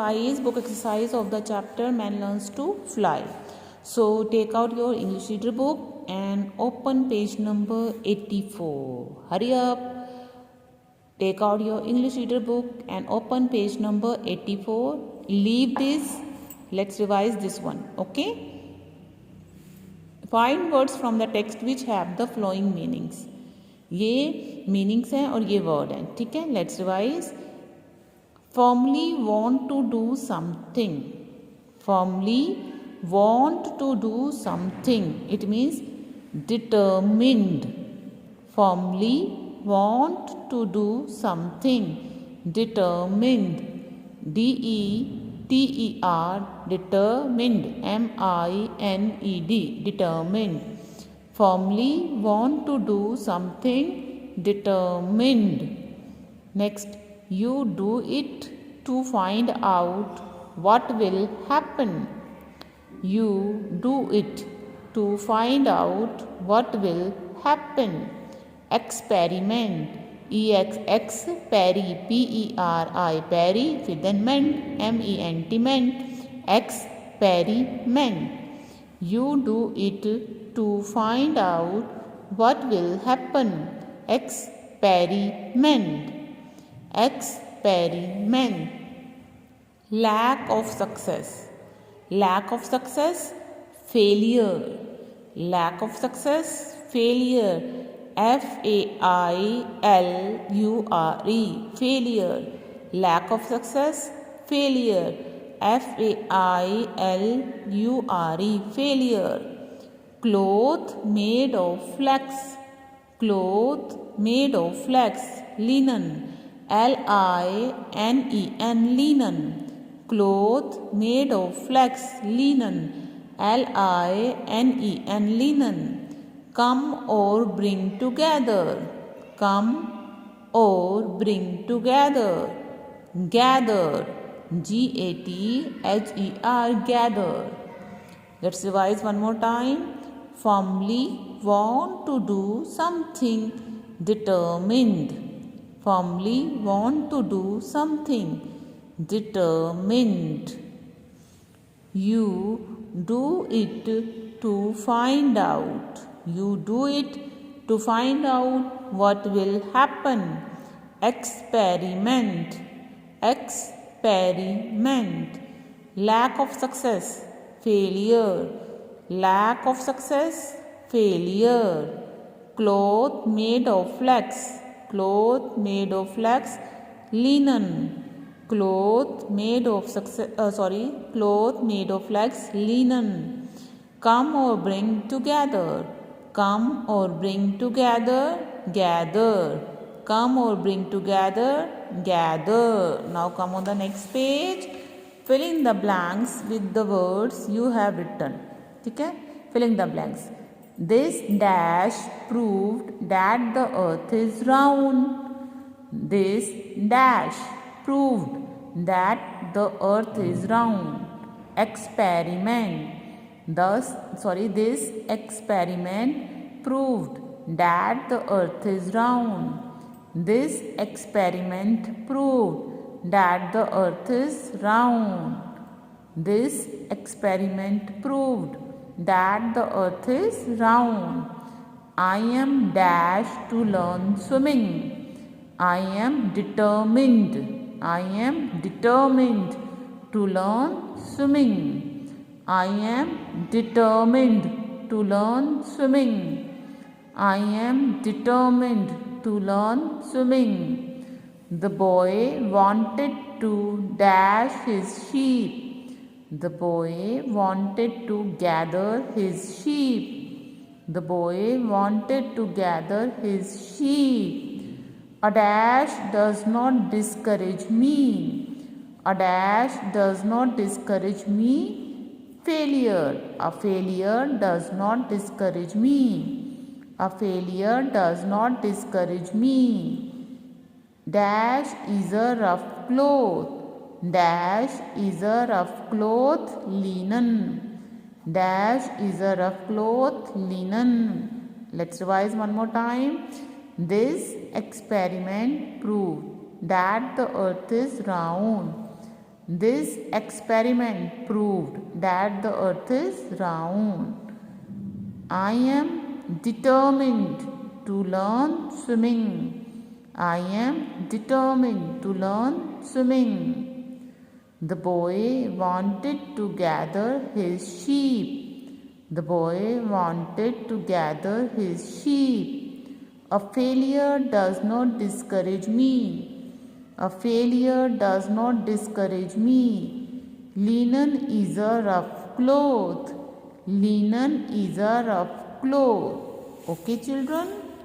exercise, book exercise of the chapter Man Learns to Fly. So take out your English reader book and open page number 84. Hurry up. Take out your English reader book and open page number 84. Leave this. Let's revise this one. Okay. Find words from the text which have the following meanings. ये meanings हैं और ये word हैं. ठीक है. Let's revise. Firmly want to do something. Firmly want to do something. It means determined. Firmly want to do something. Determined. D-E-T-E-R. Determined. M-I-N-E-D. Determined. Firmly want to do something. Determined. Next. You do it to find out what will happen. You do it to find out what will happen. Experiment. E-X-X Perry. P-E-R-I Perry. फिर then ment. M-E-N-T ment. Experiment. You do it to find out what will happen. Experiment. Experiment. Lack of success. Lack of success, failure. Lack of success, failure. F-A-I-L-U-R-E. Failure. Lack of success, failure. F-A-I-L-U-R-E. Failure. Cloth made of flax. Cloth made of flax. Linen. L-I-N-E-N. Linen. Cloth made of flax. Linen. L-I-N-E-N. Linen. Come or bring together. Come or bring together. Gather. G-A-T-H-E-R. Gather. Let's revise one more time. Firmly want to do something. Determined. Firmly want to do something. Determined. You do it to find out. You do it to find out what will happen. Experiment. Experiment. Lack of success, failure. Lack of success, failure. Cloth made of flax. Cloth made of flax. Linen. Cloth made of cloth made of flax. Linen. Come or bring together. Come or bring together. Gather. Come or bring together. Gather. Now come on the next page. Fill in the blanks with the words you have written. ठीक है. Fill in the blanks. This dash proved that the earth is round. This dash proved that the earth is round. Experiment. This experiment proved that the earth is round. This experiment proved that the earth is round. This experiment proved that the earth is round. I am dashed to learn swimming. I am determined. I am determined to learn swimming. I am determined to learn swimming. I am determined to learn swimming. The boy wanted to dash his sheep. The boy wanted to gather his sheep. The boy wanted to gather his sheep. A dash does not discourage me. A dash does not discourage me. Failure. A failure does not discourage me. A failure does not discourage me. Dash is a rough cloth. Dash is a rough cloth. Linen. Dash is a rough cloth. Linen. Let's revise one more time. This experiment proved that the earth is round. This experiment proved that the earth is round. I am determined to learn swimming. I am determined to learn swimming. The boy wanted to gather his sheep. The boy wanted to gather his sheep. A failure does not discourage me. A failure does not discourage me. Linen is a rough cloth. Linen is a rough cloth. Okay, children?